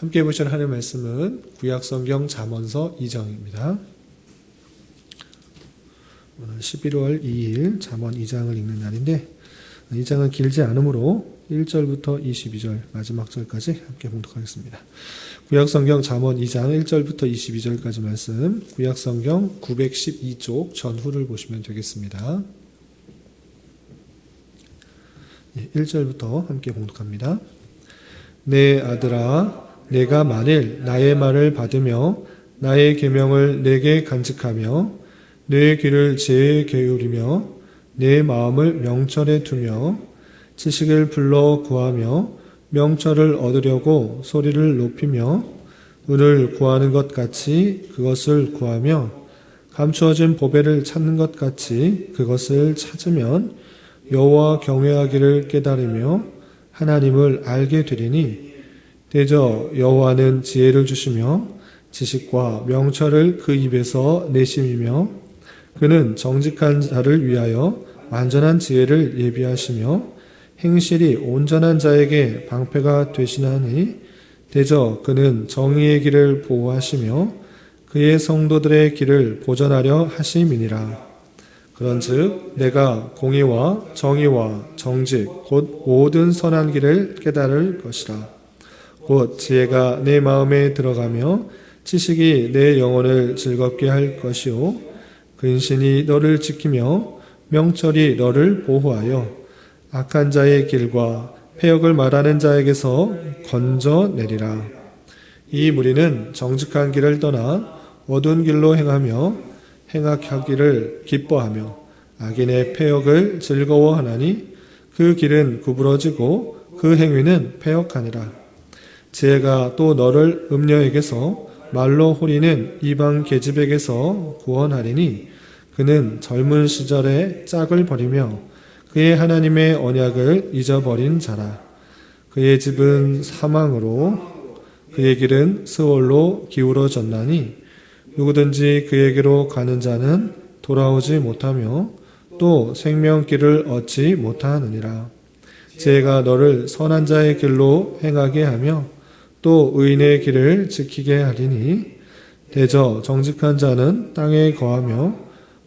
함께 보실 하나님의 말씀은 구약성경 잠언서 2장입니다. 오늘 11월 2일 잠언 2장을 읽는 날인데, 이 장은 길지 않으므로 1절부터 22절 마지막 절까지 함께 봉독하겠습니다. 구약성경 잠언 2장 1절부터 22절까지 말씀, 구약성경 912쪽 전후를 보시면 되겠습니다. 1절부터 함께 봉독합니다. 내 아들아, 내가 만일 나의 말을 받으며 나의 계명을 내게 간직하며 내 귀를 지혜에 기울이며 내 마음을 명철에 두며 지식을 불러 구하며 명철을 얻으려고 소리를 높이며 은을 구하는 것 같이 그것을 구하며 감추어진 보배를 찾는 것 같이 그것을 찾으면 여호와 경외하기를 깨달으며 하나님을 알게 되리니 대저 여호와는 지혜를 주시며 지식과 명철을 그 입에서 내심이며 그는 정직한 자를 위하여 완전한 지혜를 예비하시며 행실이 온전한 자에게 방패가 되시나니 대저 그는 정의의 길을 보호하시며 그의 성도들의 길을 보전하려 하심이니라. 그런즉 내가 공의와 정의와 정직 곧 모든 선한 길을 깨달을 것이라. 곧 지혜가 내 마음에 들어가며 지식이 내 영혼을 즐겁게 할 것이요 근신이 너를 지키며 명철이 너를 보호하여 악한 자의 길과 패역을 말하는 자에게서 건져내리라. 이 무리는 정직한 길을 떠나 어두운 길로 행하며 행악하기를 기뻐하며 악인의 패역을 즐거워하나니 그 길은 구부러지고 그 행위는 패역하니라. 지혜가 또 너를 음녀에게서 말로 호리는 이방 계집에게서 구원하리니 그는 젊은 시절에 짝을 버리며 그의 하나님의 언약을 잊어버린 자라. 그의 집은 사망으로 그의 길은 스올로 기울어졌나니 누구든지 그에게로 가는 자는 돌아오지 못하며 또 생명길을 얻지 못하느니라. 지혜가 너를 선한 자의 길로 행하게 하며 또 의인의 길을 지키게 하리니 대저 정직한 자는 땅에 거하며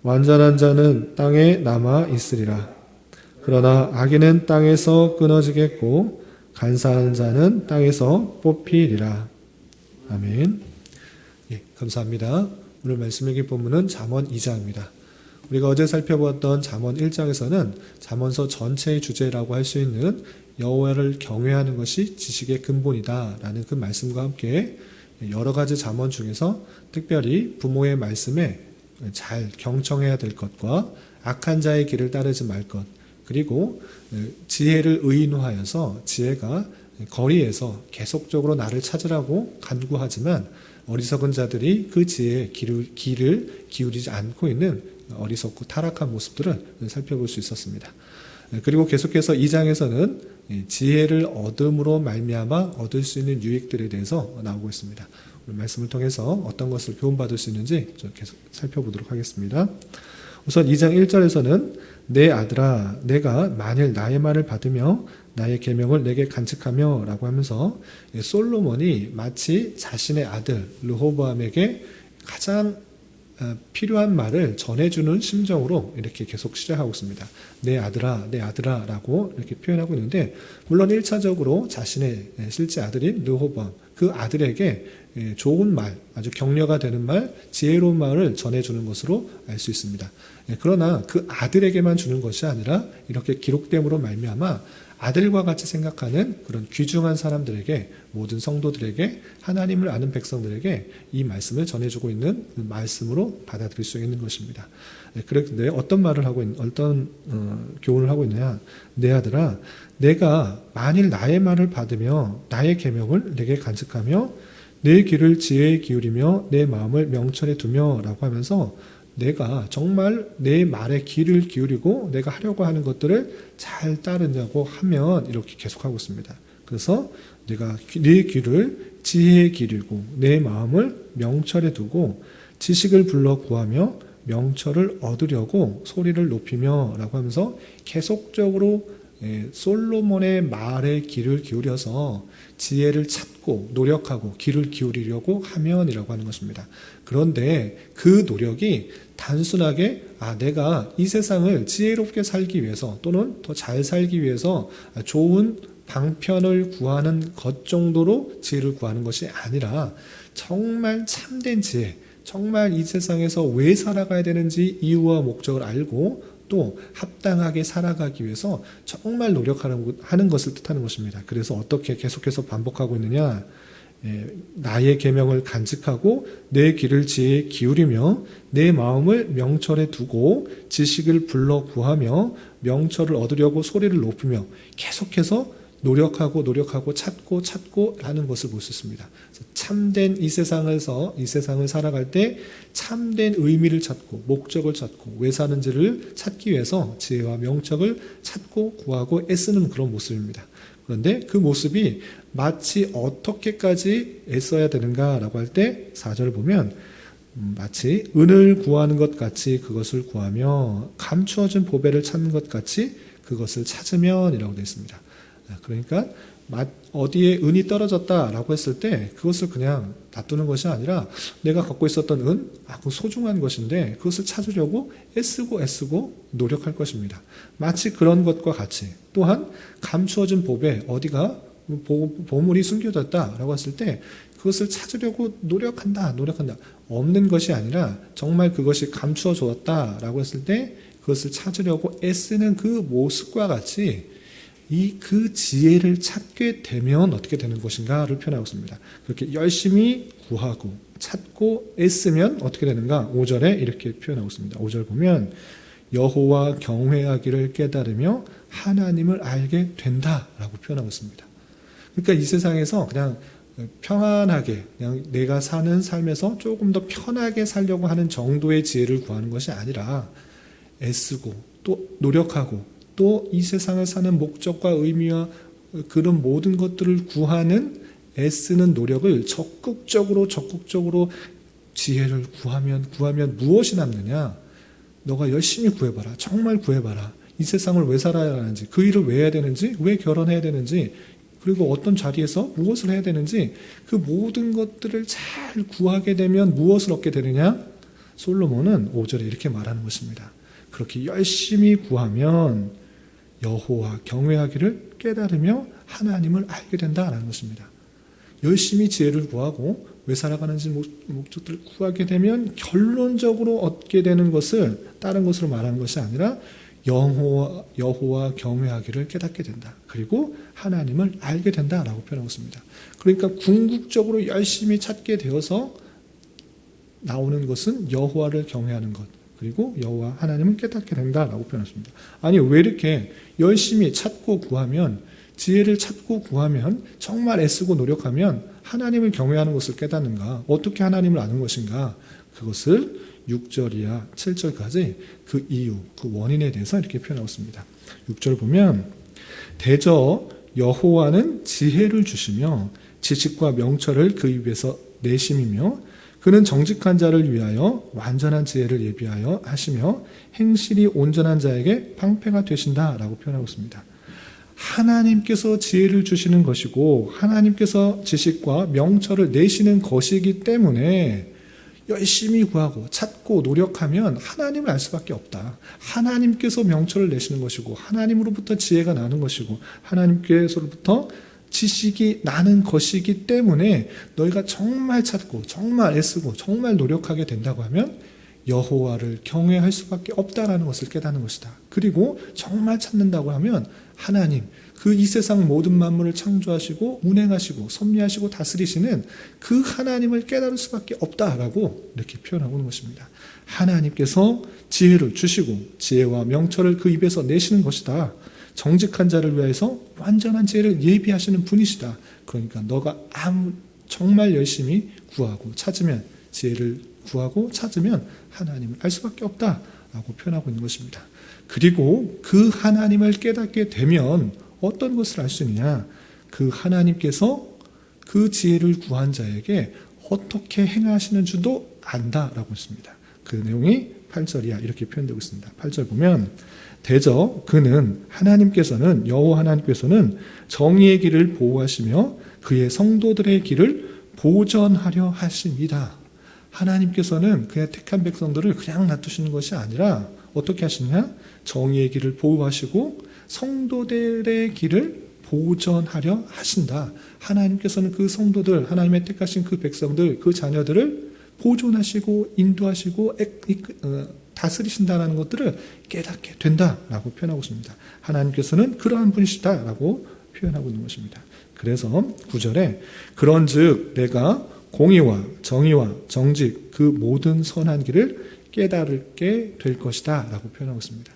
완전한 자는 땅에 남아 있으리라. 그러나 악인은 땅에서 끊어지겠고 간사한 자는 땅에서 뽑히리라. 아멘. 예, 감사합니다. 오늘 말씀 읽기 본문은 잠언 2장입니다. 우리가 어제 살펴보았던 잠언 1장에서는 잠언서 전체의 주제라고 할 수 있는 여호와를 경외하는 것이 지식의 근본이다라는 그 말씀과 함께 여러 가지 잠언 중에서 특별히 부모의 말씀에 잘 경청해야 될 것과 악한 자의 길을 따르지 말 것, 그리고 지혜를 의인화하여서 지혜가 거리에서 계속적으로 나를 찾으라고 간구하지만 어리석은 자들이 그 지혜의 길을 기울이지 않고 있는 어리석고 타락한 모습들을 살펴볼 수 있었습니다. 그리고 계속해서 2장에서는 지혜를 얻음으로 말미암아 얻을 수 있는 유익들에 대해서 나오고 있습니다. 오늘 말씀을 통해서 어떤 것을 교훈받을 수 있는지 좀 계속 살펴보도록 하겠습니다. 우선 2장 1절에서는 내 아들아 내가 만일 나의 말을 받으며 나의 계명을 내게 간직하며 라고 하면서 솔로몬이 마치 자신의 아들 르호보암에게 가장 필요한 말을 전해주는 심정으로 이렇게 계속 시작하고 있습니다. 내 아들아 라고 이렇게 표현하고 있는데, 물론 1차적으로 자신의 실제 아들인 르호보암 그 아들에게 좋은 말, 아주 격려가 되는 말, 지혜로운 말을 전해주는 것으로 알 수 있습니다. 그러나 그 아들에게만 주는 것이 아니라 이렇게 기록됨으로 말미암아 아들과 같이 생각하는 그런 귀중한 사람들에게, 모든 성도들에게, 하나님을 아는 백성들에게 이 말씀을 전해주고 있는 말씀으로 받아들일 수 있는 것입니다. 그런데 어떤 교훈을 하고 있느냐? 내 아들아, 내가 만일 나의 말을 받으며 나의 계명을 내게 간직하며 내 귀를 지혜에 기울이며 내 마음을 명철에 두며 라고 하면서 내가 정말 내 말에 귀를 기울이고 내가 하려고 하는 것들을 잘 따르냐고 하면 이렇게 계속하고 있습니다. 그래서 내가 내 귀를 지혜에 기울이고 내 마음을 명철에 두고 지식을 불러 구하며 명철을 얻으려고 소리를 높이며 라고 하면서 계속적으로 솔로몬의 말에 귀를 기울여서 지혜를 찾고 노력하고 귀를 기울이려고 하면이라고 하는 것입니다. 그런데 그 노력이 단순하게 내가 이 세상을 지혜롭게 살기 위해서 또는 더 잘 살기 위해서 좋은 방편을 구하는 것 정도로 지혜를 구하는 것이 아니라 정말 참된 지혜, 정말 이 세상에서 왜 살아가야 되는지 이유와 목적을 알고 또 합당하게 살아가기 위해서 정말 노력하는 것을 뜻하는 것입니다. 그래서 어떻게 계속해서 반복하고 있느냐? 나의 계명을 간직하고 내 귀를 지혜에 기울이며 내 마음을 명철에 두고 지식을 불러 구하며 명철을 얻으려고 소리를 높이며 계속해서 노력하고 찾고 하는 것을 볼 수 있습니다. 참된 이 세상을 살아갈 때 참된 의미를 찾고 목적을 찾고 왜 사는지를 찾기 위해서 지혜와 명철을 찾고 구하고 애쓰는 그런 모습입니다. 그런데 그 모습이 마치 어떻게까지 애써야 되는가라고 할 때 4절을 보면 마치 은을 구하는 것 같이 그것을 구하며 감추어진 보배를 찾는 것 같이 그것을 찾으면 이라고 되어 있습니다. 그러니까 어디에 은이 떨어졌다라고 했을 때 그것을 그냥 놔두는 것이 아니라 내가 갖고 있었던 은, 그 소중한 것인데 그것을 찾으려고 애쓰고 노력할 것입니다. 마치 그런 것과 같이 또한 감추어진 보배, 어디가 보물이 숨겨졌다라고 했을 때 그것을 찾으려고 노력한다. 없는 것이 아니라 정말 그것이 감추어졌다라고 했을 때 그것을 찾으려고 애쓰는 그 모습과 같이 그 지혜를 찾게 되면 어떻게 되는 것인가를 표현하고 있습니다. 그렇게 열심히 구하고 찾고 애쓰면 어떻게 되는가? 5절에 이렇게 표현하고 있습니다. 5절 보면 여호와 경외하기를 깨달으며 하나님을 알게 된다라고 표현하고 있습니다. 그러니까 이 세상에서 그냥 평안하게 그냥 내가 사는 삶에서 조금 더 편하게 살려고 하는 정도의 지혜를 구하는 것이 아니라 애쓰고 또 노력하고 또 이 세상을 사는 목적과 의미와 그런 모든 것들을 구하는 애쓰는 노력을 적극적으로 지혜를 구하면 무엇이 남느냐? 너가 열심히 구해봐라. 정말 구해봐라. 이 세상을 왜 살아야 하는지, 그 일을 왜 해야 되는지, 왜 결혼해야 되는지, 그리고 어떤 자리에서 무엇을 해야 되는지 그 모든 것들을 잘 구하게 되면 무엇을 얻게 되느냐? 솔로몬은 5절에 이렇게 말하는 것입니다. 그렇게 열심히 구하면 여호와 경외하기를 깨달으며 하나님을 알게 된다라는 것입니다. 열심히 지혜를 구하고 왜 살아가는지 목적들을 구하게 되면 결론적으로 얻게 되는 것을 다른 것으로 말하는 것이 아니라 여호와 경외하기를 깨닫게 된다. 그리고 하나님을 알게 된다라고 표현하고 있습니다. 그러니까 궁극적으로 열심히 찾게 되어서 나오는 것은 여호와를 경외하는 것. 그리고 여호와 하나님을 깨닫게 된다라고 표현했습니다. 아니 왜 이렇게 열심히 찾고 구하면 지혜를 찾고 구하면 정말 애쓰고 노력하면 하나님을 경외하는 것을 깨닫는가? 어떻게 하나님을 아는 것인가? 그것을 6절이야 7절까지 그 이유, 그 원인에 대해서 이렇게 표현하고 있습니다. 6절 보면 대저 여호와는 지혜를 주시며 지식과 명철을 그 입에서 내심이며 그는 정직한 자를 위하여 완전한 지혜를 예비하여 하시며 행실이 온전한 자에게 방패가 되신다라고 표현하고 있습니다. 하나님께서 지혜를 주시는 것이고 하나님께서 지식과 명철을 내시는 것이기 때문에 열심히 구하고 찾고 노력하면 하나님을 알 수밖에 없다. 하나님께서 명철을 내시는 것이고 하나님으로부터 지혜가 나는 것이고 하나님께서로부터 지식이 나는 것이기 때문에 너희가 정말 찾고 정말 애쓰고 정말 노력하게 된다고 하면 여호와를 경외할 수밖에 없다라는 것을 깨닫는 것이다. 그리고 정말 찾는다고 하면 하나님, 그 이 세상 모든 만물을 창조하시고 운행하시고 섭리하시고 다스리시는 그 하나님을 깨달을 수밖에 없다라고 이렇게 표현하고 있는 것입니다. 하나님께서 지혜를 주시고 지혜와 명철을 그 입에서 내시는 것이다. 정직한 자를 위해서 완전한 지혜를 예비하시는 분이시다. 그러니까 너가 정말 열심히 구하고 찾으면 지혜를 구하고 찾으면 하나님을 알 수밖에 없다라고 표현하고 있는 것입니다. 그리고 그 하나님을 깨닫게 되면 어떤 것을 알 수 있느냐? 그 하나님께서 그 지혜를 구한 자에게 어떻게 행하시는 줄도 안다라고 했습니다. 그 내용이 8절이야 이렇게 표현되고 있습니다. 8절 보면 대저 그는 하나님께서는 여호와 하나님께서는 정의의 길을 보호하시며 그의 성도들의 길을 보전하려 하십니다. 하나님께서는 그의 택한 백성들을 그냥 놔두시는 것이 아니라 어떻게 하시냐? 정의의 길을 보호하시고 성도들의 길을 보전하려 하신다. 하나님께서는 그 성도들, 하나님의 택하신 그 백성들, 그 자녀들을 보존하시고 인도하시고 다스리신다는 것들을 깨닫게 된다라고 표현하고 있습니다. 하나님께서는 그러한 분이시다라고 표현하고 있는 것입니다. 그래서 9절에 그런즉 내가 공의와 정의와 정직 그 모든 선한 길을 깨달게 될 것이다 라고 표현하고 있습니다.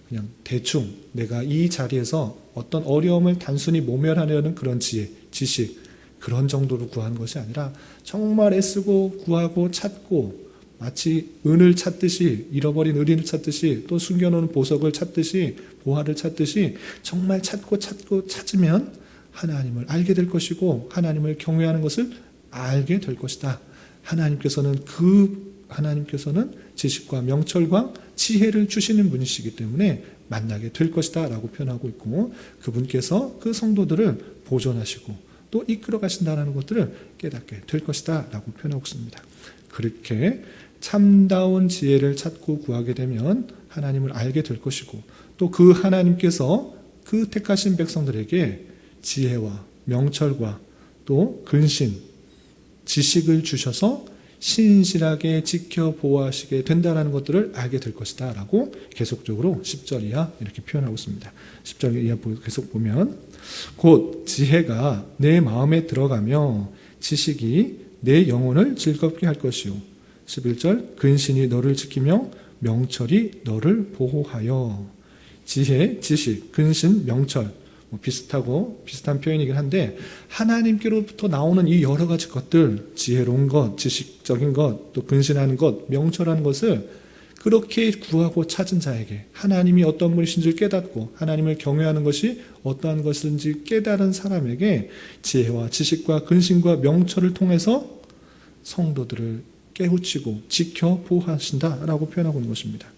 그냥 대충 내가 이 자리에서 어떤 어려움을 단순히 모면하려는 그런 지혜, 지식 그런 정도로 구한 것이 아니라 정말 애쓰고 구하고 찾고 마치 은을 찾듯이 잃어버린 의리를 찾듯이 또 숨겨놓은 보석을 찾듯이 보화를 찾듯이 정말 찾고 찾으면 하나님을 알게 될 것이고 하나님을 경외하는 것을 알게 될 것이다. 하나님께서는 지식과 명철과 지혜를 주시는 분이시기 때문에 만나게 될 것이다 라고 표현하고 있고 그분께서 그 성도들을 보존하시고 또 이끌어 가신다는 것들을 깨닫게 될 것이다 라고 표현하고 있습니다. 그렇게 참다운 지혜를 찾고 구하게 되면 하나님을 알게 될 것이고 또 그 하나님께서 그 택하신 백성들에게 지혜와 명철과 또 근신, 지식을 주셔서 신실하게 지켜 보호하시게 된다는 것들을 알게 될 것이다 라고 계속적으로 10절 이하 이렇게 표현하고 있습니다. 10절 이하 계속 보면 곧 지혜가 내 마음에 들어가며 지식이 내 영혼을 즐겁게 할 것이요 11절 근신이 너를 지키며 명철이 너를 보호하여 지혜, 지식, 근신, 명철 비슷한 표현이긴 한데 하나님께로부터 나오는 이 여러 가지 것들 지혜로운 것, 지식적인 것, 또 근신하는 것, 명철하는 것을 그렇게 구하고 찾은 자에게 하나님이 어떤 분이신지를 깨닫고 하나님을 경외하는 것이 어떠한 것인지 깨달은 사람에게 지혜와 지식과 근신과 명철을 통해서 성도들을 깨우치고 지켜 보호하신다라고 표현하고 있는 것입니다.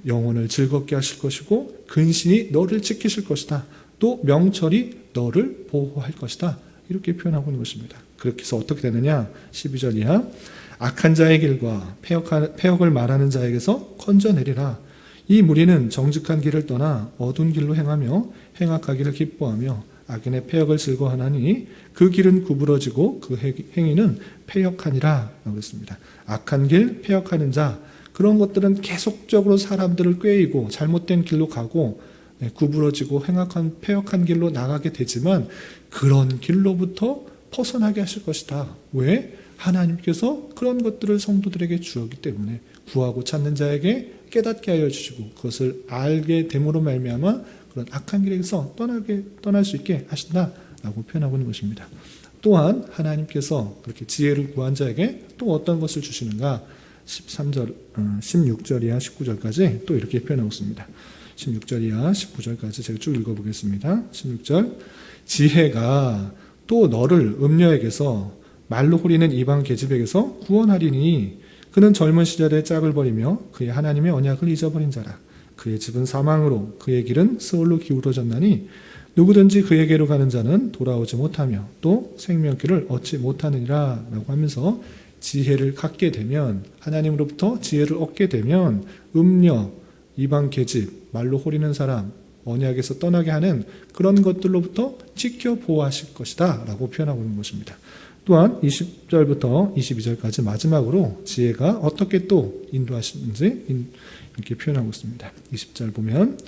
영혼을 즐겁게 하실 것이고 근신이 너를 지키실 것이다. 또 명철이 너를 보호할 것이다. 이렇게 표현하고 있는 것입니다. 그렇게 해서 어떻게 되느냐? 12절 이하 악한 자의 길과 폐역을 말하는 자에게서 건져내리라. 이 무리는 정직한 길을 떠나 어두운 길로 행하며 행악하기를 기뻐하며 악인의 폐역을 즐거워하나니 그 길은 구부러지고 그 행위는 폐역하니라 라고 했습니다. 악한 길, 폐역하는 자 그런 것들은 계속적으로 사람들을 꾀이고 잘못된 길로 가고 구부러지고 폐역한 길로 나가게 되지만 그런 길로부터 벗어나게 하실 것이다. 왜? 하나님께서 그런 것들을 성도들에게 주었기 때문에 구하고 찾는 자에게 깨닫게 하여 주시고 그것을 알게 됨으로 말미암아 그런 악한 길에서 떠날 수 있게 하신다라고 표현하고 있는 것입니다. 또한 하나님께서 그렇게 지혜를 구한 자에게 또 어떤 것을 주시는가? 16절 이하 19절까지 또 이렇게 표현하고 있습니다. 16절 이하 19절까지 제가 쭉 읽어보겠습니다. 16절 지혜가 또 너를 음녀에게서 말로 호리는 이방 계집에게서 구원하리니 그는 젊은 시절에 짝을 버리며 그의 하나님의 언약을 잊어버린 자라. 그의 집은 사망으로 그의 길은 스올로 기울어졌나니 누구든지 그에게로 가는 자는 돌아오지 못하며 또 생명길을 얻지 못하느니라 라고 하면서 지혜를 갖게 되면 하나님으로부터 지혜를 얻게 되면 음녀, 이방 계집, 말로 호리는 사람, 언약에서 떠나게 하는 그런 것들로부터 지켜 보호하실 것이다 라고 표현하고 있는 것입니다. 또한 20절부터 22절까지 마지막으로 지혜가 어떻게 또 인도하시는지 이렇게 표현하고 있습니다. 20절 보면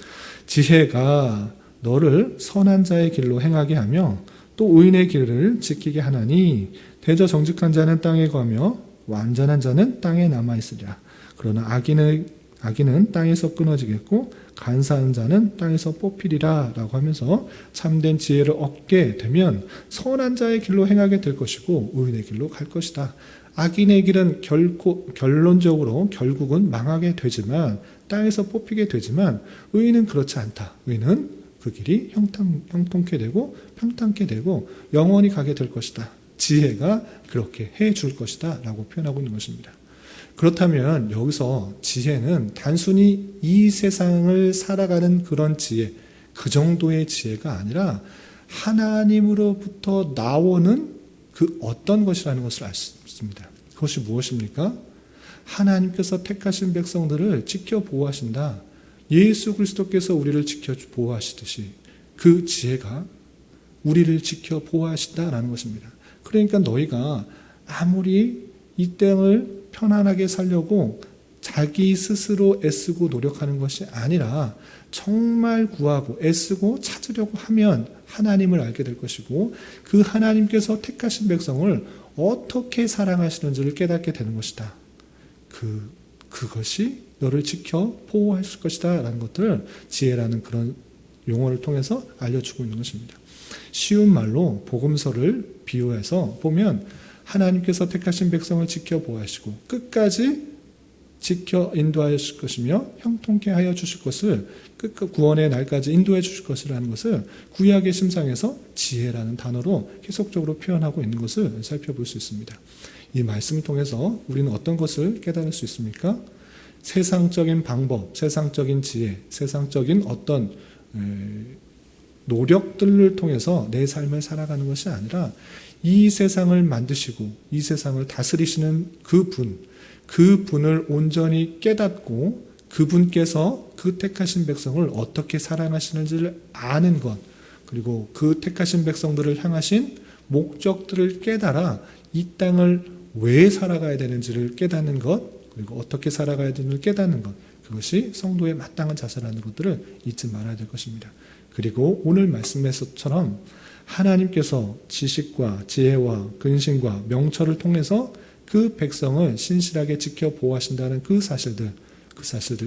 지혜가 너를 선한 자의 길로 행하게 하며 또 의인의 길을 지키게 하나니 대저 정직한 자는 땅에 거하며 완전한 자는 땅에 남아있으리라. 그러나 악인은 땅에서 끊어지겠고 간사한 자는 땅에서 뽑히리라 라고 하면서 참된 지혜를 얻게 되면 선한 자의 길로 행하게 될 것이고 의인의 길로 갈 것이다. 악인의 길은 결국은 망하게 되지만 땅에서 뽑히게 되지만 의인은 그렇지 않다. 의인은 그 길이 형통케 되고 평탄케 되고 영원히 가게 될 것이다. 지혜가 그렇게 해줄 것이다 라고 표현하고 있는 것입니다. 그렇다면 여기서 지혜는 단순히 이 세상을 살아가는 그런 지혜, 그 정도의 지혜가 아니라 하나님으로부터 나오는 그 어떤 것이라는 것을 알 수 있습니다. 그것이 무엇입니까? 하나님께서 택하신 백성들을 지켜 보호하신다. 예수 그리스도께서 우리를 지켜 보호하시듯이 그 지혜가 우리를 지켜 보호하신다라는 것입니다. 그러니까 너희가 아무리 이 땅을 편안하게 살려고 자기 스스로 애쓰고 노력하는 것이 아니라 정말 구하고 애쓰고 찾으려고 하면 하나님을 알게 될 것이고 그 하나님께서 택하신 백성을 어떻게 사랑하시는지를 깨닫게 되는 것이다. 그것이 너를 지켜 보호하실 것이다 라는 것들을 지혜라는 그런 용어를 통해서 알려주고 있는 것입니다. 쉬운 말로 복음서를 비유해서 보면 하나님께서 택하신 백성을 지켜 보호하시고 끝까지 지켜 인도하여 주실 것이며 형통케 하여 주실 것을 구원의 날까지 인도해 주실 것이라는 것을 구약의 심상에서 지혜라는 단어로 계속적으로 표현하고 있는 것을 살펴볼 수 있습니다. 이 말씀을 통해서 우리는 어떤 것을 깨달을 수 있습니까? 세상적인 방법, 세상적인 지혜, 세상적인 어떤 노력들을 통해서 내 삶을 살아가는 것이 아니라 이 세상을 만드시고 이 세상을 다스리시는 그분을 온전히 깨닫고 그분께서 그 택하신 백성을 어떻게 사랑하시는지를 아는 것, 그리고 그 택하신 백성들을 향하신 목적들을 깨달아 이 땅을 왜 살아가야 되는지를 깨닫는 것, 그리고 어떻게 살아가야 되는지를 깨닫는 것, 그것이 성도의 마땅한 자세라는 것들을 잊지 말아야 될 것입니다. 그리고 오늘 말씀에서처럼 하나님께서 지식과 지혜와 근신과 명철을 통해서 그 백성을 신실하게 지켜 보호하신다는 그 사실들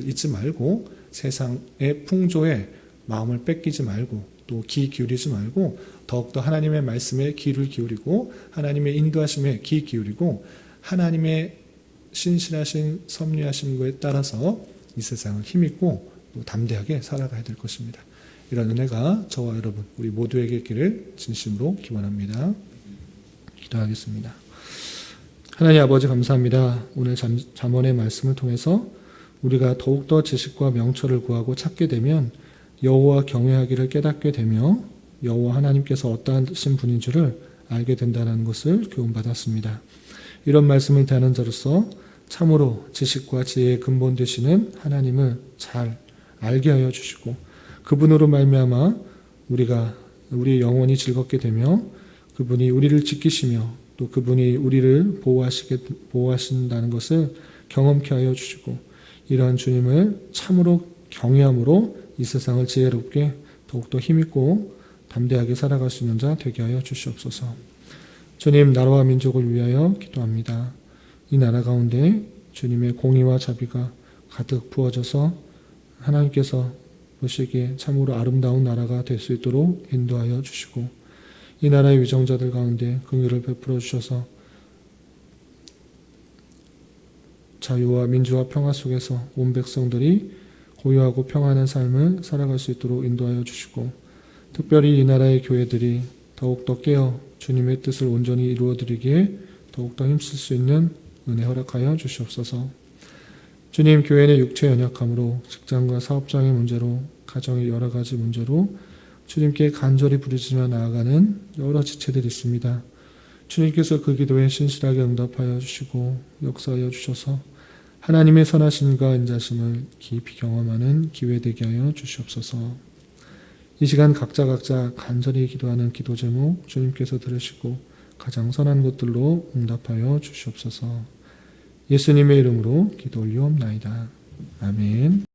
잊지 말고 세상의 풍조에 마음을 뺏기지 말고 또 귀 기울이지 말고 더욱더 하나님의 말씀에 귀를 기울이고 하나님의 인도하심에 귀 기울이고 하나님의 신실하신 섭리하심에 따라서 이 세상을 힘있고 또 담대하게 살아가야 될 것입니다. 이런 은혜가 저와 여러분 우리 모두에게 있기를 진심으로 기원합니다. 기도하겠습니다. 하나님 아버지 감사합니다. 오늘 잠언의 말씀을 통해서 우리가 더욱더 지식과 명철을 구하고 찾게 되면 여호와 경외하기를 깨닫게 되며 여호와 하나님께서 어떠하신 분인 줄을 알게 된다는 것을 교훈받았습니다. 이런 말씀을 대하는 자로서 참으로 지식과 지혜의 근본 되시는 하나님을 잘 알게 하여 주시고 그분으로 말미암아 우리 영혼이 즐겁게 되며 그분이 우리를 지키시며 또 그분이 우리를 보호하신다는 것을 경험케 하여 주시고 이러한 주님을 참으로 경외함으로 이 세상을 지혜롭게 더욱더 힘있고 담대하게 살아갈 수 있는 자 되게 하여 주시옵소서. 주님 나라와 민족을 위하여 기도합니다. 이 나라 가운데 주님의 공의와 자비가 가득 부어져서 하나님께서 보시기에 참으로 아름다운 나라가 될 수 있도록 인도하여 주시고 이 나라의 위정자들 가운데 긍휼을 베풀어 주셔서 자유와 민주와 평화 속에서 온 백성들이 고요하고 평안한 삶을 살아갈 수 있도록 인도하여 주시고 특별히 이 나라의 교회들이 더욱더 깨어 주님의 뜻을 온전히 이루어드리기에 더욱더 힘쓸 수 있는 은혜 허락하여 주시옵소서. 주님, 교회의 육체 연약함으로 직장과 사업장의 문제로 가정의 여러 가지 문제로 주님께 간절히 부르짖으며 나아가는 여러 지체들이 있습니다. 주님께서 그 기도에 신실하게 응답하여 주시고 역사하여 주셔서 하나님의 선하심과 인자심을 깊이 경험하는 기회 되게 하여 주시옵소서. 이 시간 각자 간절히 기도하는 기도 제목 주님께서 들으시고 가장 선한 것들로 응답하여 주시옵소서. 예수님의 이름으로 기도 올리옵나이다. 아멘.